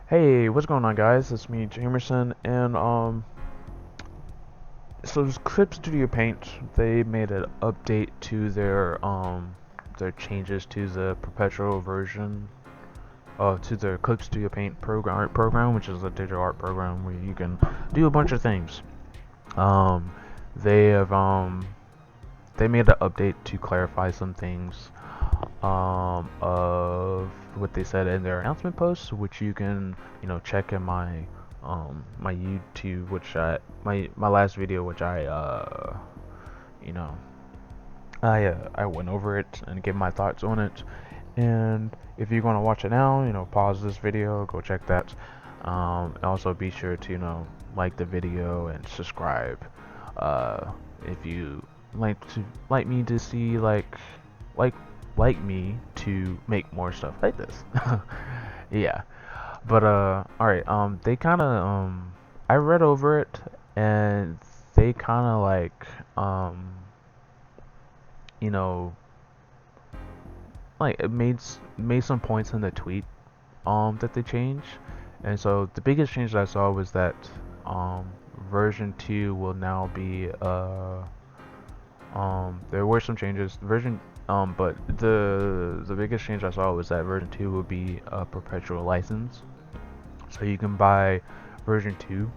Hey, what's going on, guys? It's me, Jamerson, and so it's Clip Studio Paint. They made an update to their changes to the perpetual version, to their Clip Studio Paint program, which is a digital art program where you can do a bunch of things. Um, they have they made an update to clarify some things of what they said in their announcement post, which you can check in my YouTube, which my last video, which you know I went over it and gave my thoughts on it. And if you're gonna watch it now, pause this video, go check that. Also be sure to like the video and subscribe. If you like me to see like like me to make more stuff like this. Yeah. But all right. They kind of I read over it and they kind of you know like it made some points in the tweet that they changed. And so the biggest change that I saw was that um version 2 will now be there were some changes. But the biggest change I saw was that version 2 will be a perpetual license. So you can buy version 2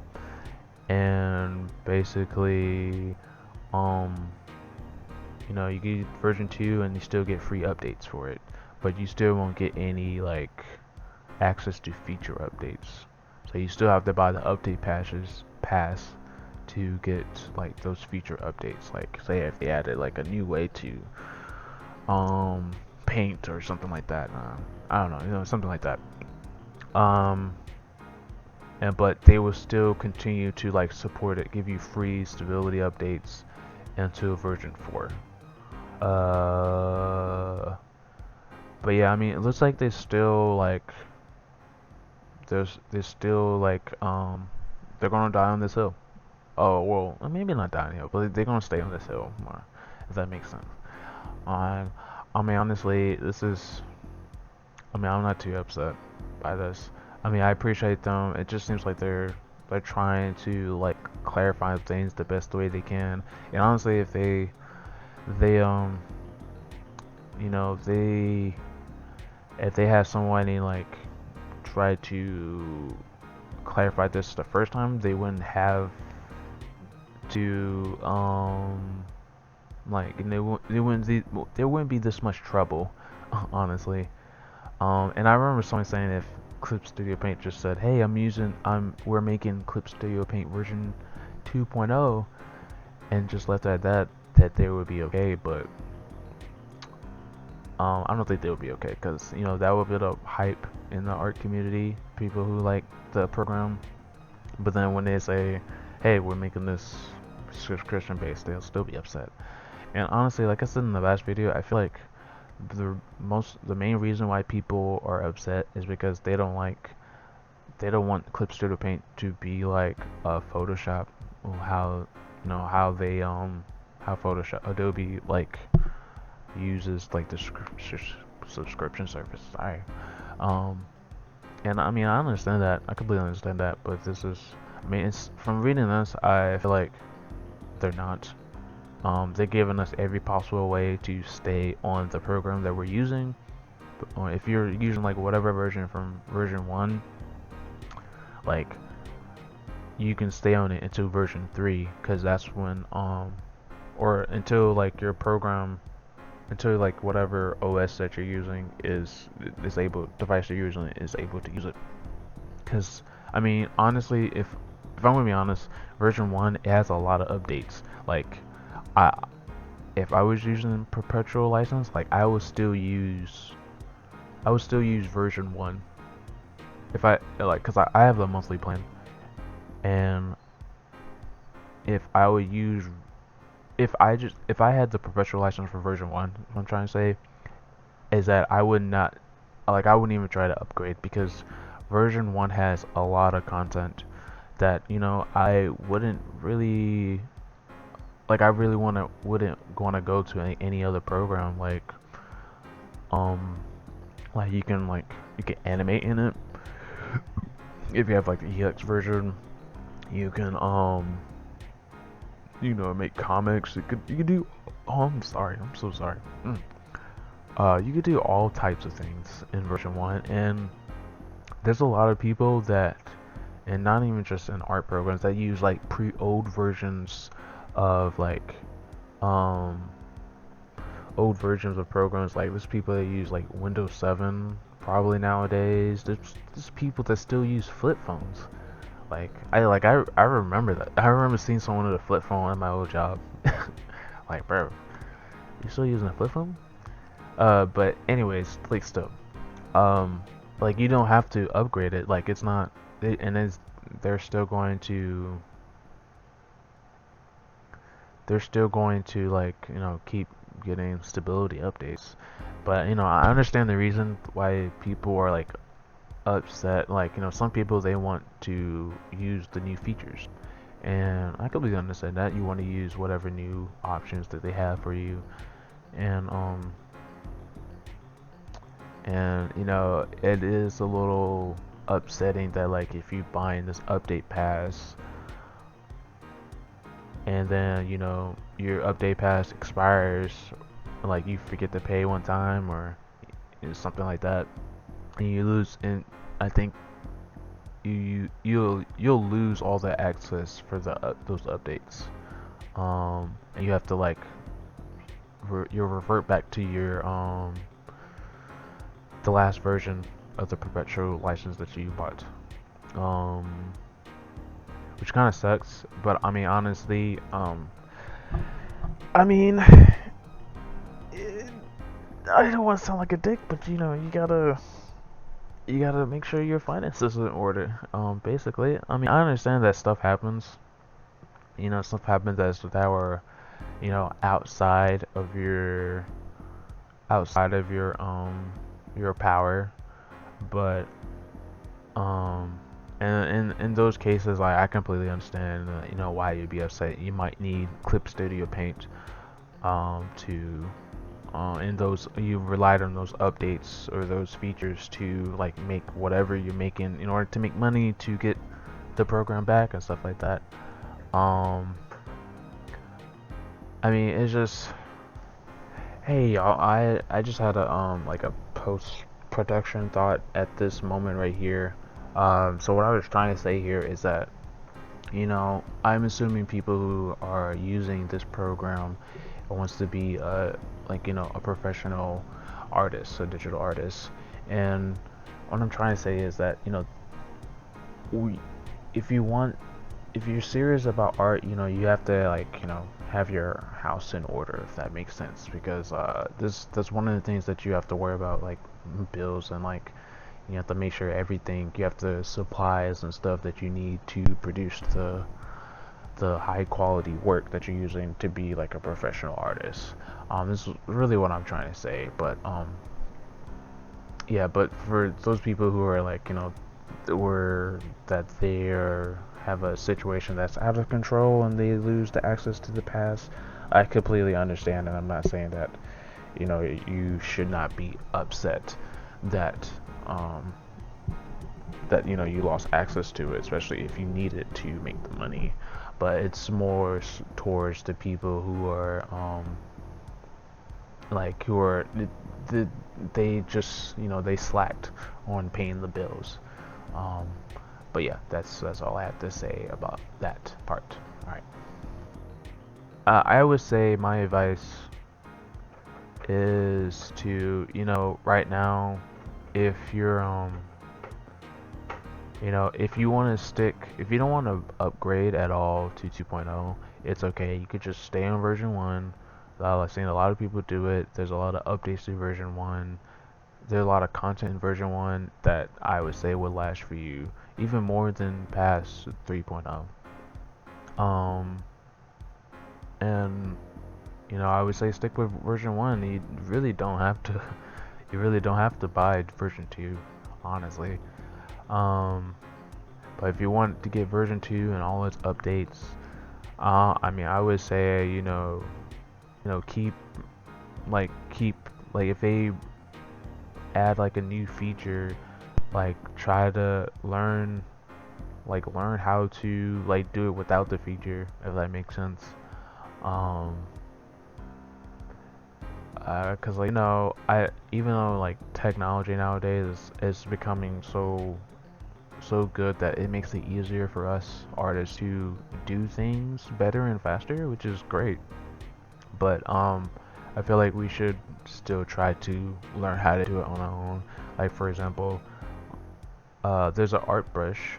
and basically um you get version 2 and you still get free updates for it, but you still won't get any access to feature updates. So you still have to buy the update pass to get those feature updates. Like say if they added like a new way to paint or something like that. I don't know, something like that. Um, and but they will still continue to support it, give you free stability updates until version 4. Uh, but yeah, I mean, it looks like they still there's still they're gonna die on this hill. Oh well, maybe not die on the hill, but they're gonna stay on this hill more, if that makes sense. Um, I mean, honestly, this is. I mean, I'm not too upset by this. I mean, I appreciate them. It just seems like they're trying to clarify things the best way they can. And honestly, if they they if they have someone try to clarify this the first time, they wouldn't have to there wouldn't be this much trouble, honestly. And I remember someone saying if Clip Studio Paint just said, "Hey, we're making Clip Studio Paint version 2.0," and just left it at that they would be okay. But I don't think they would be okay because that would build up hype in the art community, people who like the program. But then when they say, "Hey, we're making this subscription based," they'll still be upset. And honestly, like I said in the last video, I feel like the main reason why people are upset is because they don't want Clip Studio Paint to be like a Photoshop, or how they how Photoshop Adobe uses the subscription service. Sorry. Um and I mean I understand that. I completely understand that, but this is I mean it's from reading this I feel like they're not. They're giving us every possible way to stay on the program that we're using. If you're using whatever version from version 1, like you can stay on it until version 3, because that's when or until your program, until whatever OS that you're using is able device you're using is able to use it. Because I mean honestly, if I'm gonna be honest, version 1 it has a lot of updates. I if I was using perpetual license, I would still use version 1 if cuz I have the monthly plan. And if I would use if I had the perpetual license for version 1, what I'm trying to say is that I would not I wouldn't even try to upgrade, because version 1 has a lot of content that I wouldn't really I really wouldn't want to go to any other program um you can animate in it, if you have like the EX version, you can make comics. You could do. Oh, I'm sorry. I'm so sorry. You could do all types of things in version one, and there's a lot of people that, and not even just in art programs, that use like old versions of like um old versions of programs. Like there's people that use like Windows 7 probably nowadays. There's people that still use flip phones. I remember that. I remember seeing someone with a flip phone at my old job. Like, bro, you still using a flip phone? But anyways, like still, um, like you don't have to upgrade it. Like it's not, and they're still going to, like keep getting stability updates. But I understand the reason why people are like upset. Like some people, they want to use the new features, and I completely understand that. You want to use whatever new options that they have for you, and it is a little upsetting that like if you buy this update pass and then your update pass expires, like you forget to pay one time or something like that, and you lose. And I think you'll lose all the access for those updates. And you have to like you'll revert back to your the last version of the perpetual license that you bought. Um, which kind of sucks, but I mean honestly, I mean, I don't want to sound like a dick, but you gotta make sure your finances are in order. Basically, I mean, I understand that stuff happens. Stuff happens that were, outside of your power, but um, and in those cases, like I completely understand, why you'd be upset. You might need Clip Studio Paint, to in those you relied on those updates or those features to like make whatever you're making in order to make money to get the program back and stuff like that. Um, I mean, it's just, hey y'all, I just had a post production thought at this moment right here. So what I was trying to say here is that I'm assuming people who are using this program wants to be a professional artist, a digital artist, and what I'm trying to say is that we, if you want, if you're serious about art, you have to have your house in order, if that makes sense, because that's one of the things that you have to worry about, like bills, and like you have to make sure everything, you have the supplies and stuff that you need to produce the high quality work that you're using to be like a professional artist. This is really what I'm trying to say, but yeah, but for those people who are like were that they have a situation that's out of control and they lose the access to the past, I completely understand, and I'm not saying that you should not be upset that um you lost access to it, especially if you need it to make the money. But it's more towards the people who are who are the, they just they slacked on paying the bills. um but yeah, that's all I have to say about that part. All right. I would say my advice is to right now, if you're if you want to stick, if you don't want to upgrade at all to 2.0, it's okay. You could just stay on version 1. I've seen a lot of people do it. There's a lot of updates to version 1. There's a lot of content in version 1 that I would say would last for you even more than past 3.0. Um, and I would say stick with version 1. You really don't have to. You really don't have to buy version 2, honestly. Um, But if you want to get version 2 and all its updates, I mean, I would say, keep, keep, if they add like a new feature, like try to learn like learn how to like do it without the feature, if that makes sense. Um, 'Cause like I even though like technology nowadays is becoming so good that it makes it easier for us artists to do things better and faster, which is great. But I feel like we should still try to learn how to do it on our own. Like for example, there's an art brush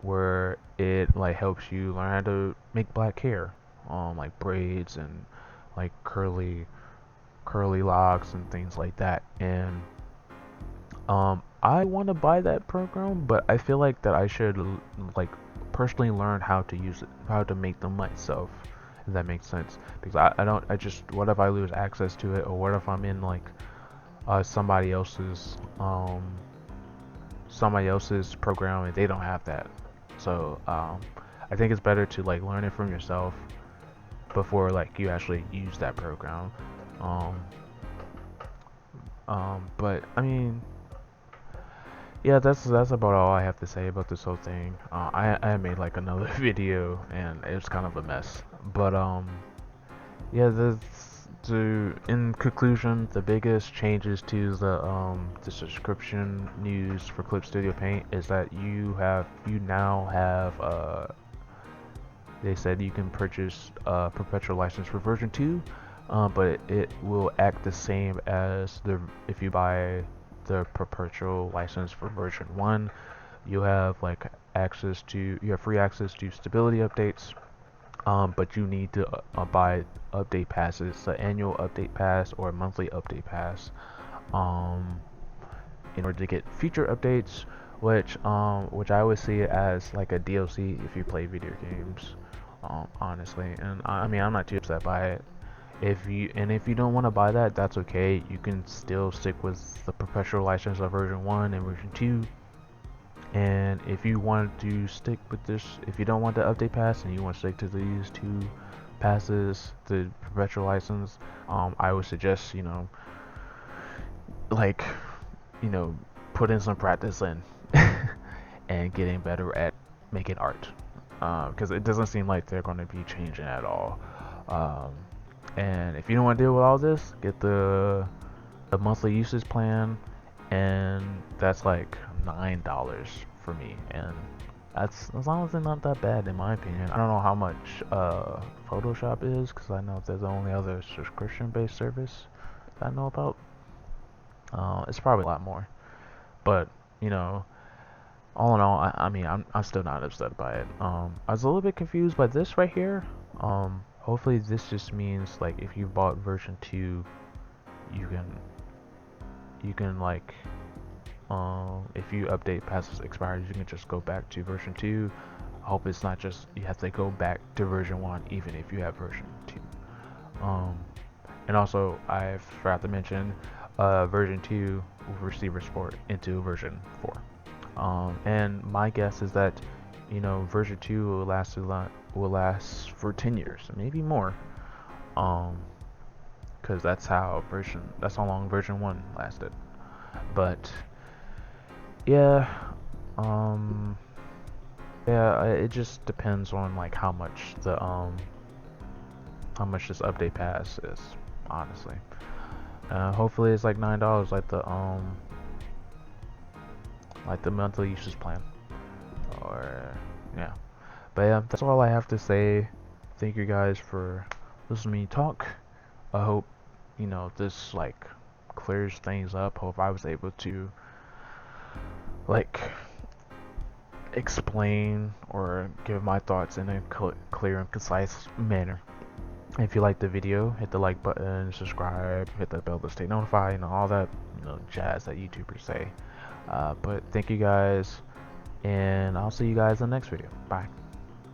where it like helps you learn how to make black hair, like braids and like curly locks and things like that. And I want to buy that program, but I feel like that I should like personally learn how to use it, how to make them myself, if that makes sense. Because I don't, I just, what if I lose access to it, or what if I'm in like somebody else's program and they don't have that. So I think it's better to like learn it from yourself before like you actually use that program. Um, but I mean, yeah, that's about all I have to say about this whole thing. I made like another video and it was kind of a mess. But yeah, in conclusion, the biggest changes to the subscription news for Clip Studio Paint is that you now have they said you can purchase a perpetual license for version 2, but it will act the same as if you buy the perpetual license for version 1. You have like you have free access to stability updates, but you need to buy update passes, the annual update pass or monthly update pass, um, in order to get future updates, which I would see as like a DLC if you play video games, honestly. And I mean, I'm not too upset by it. If you don't want to buy that, that's okay. You can still stick with the perpetual license of version 1 and version 2. And if you want to stick with this, if you don't want the update pass and you want to stick to these two passes, the perpetual license, I would suggest, like, you know, put in some practice in and getting better at making art. Because it doesn't seem like they're going to be changing at all. Um, and if you don't want to deal with all this, get the monthly usage plan, and that's like $9 for me, and that's as long as it's not that bad in my opinion. I don't know how much Photoshop is, because I know there's the only other subscription-based service that I know about. It's probably a lot more, but you know, all in all, I mean, I'm still not upset by it. I was a little bit confused by this right here. Hopefully this just means like if you bought version 2, you can like if you update passes expired, you can just go back to version 2. I hope it's not just you have to go back to version 1 even if you have version 2. And also I forgot to mention version 2 will receiver support into version 4. And my guess is that version 2 will last for 10 years, maybe more. Because that's how long version 1 lasted. But yeah, it just depends on like how much this update pass is, honestly. Hopefully it's like $9, like the monthly usage plan, or yeah. But yeah, that's all I have to say. Thank you guys for listening to me talk. I hope this like clears things up. Hope I was able to like explain or give my thoughts in a clear and concise manner. If you like the video, hit the like button, subscribe, hit the bell to stay notified, all that jazz that YouTubers say. But thank you guys, and I'll see you guys in the next video. Bye.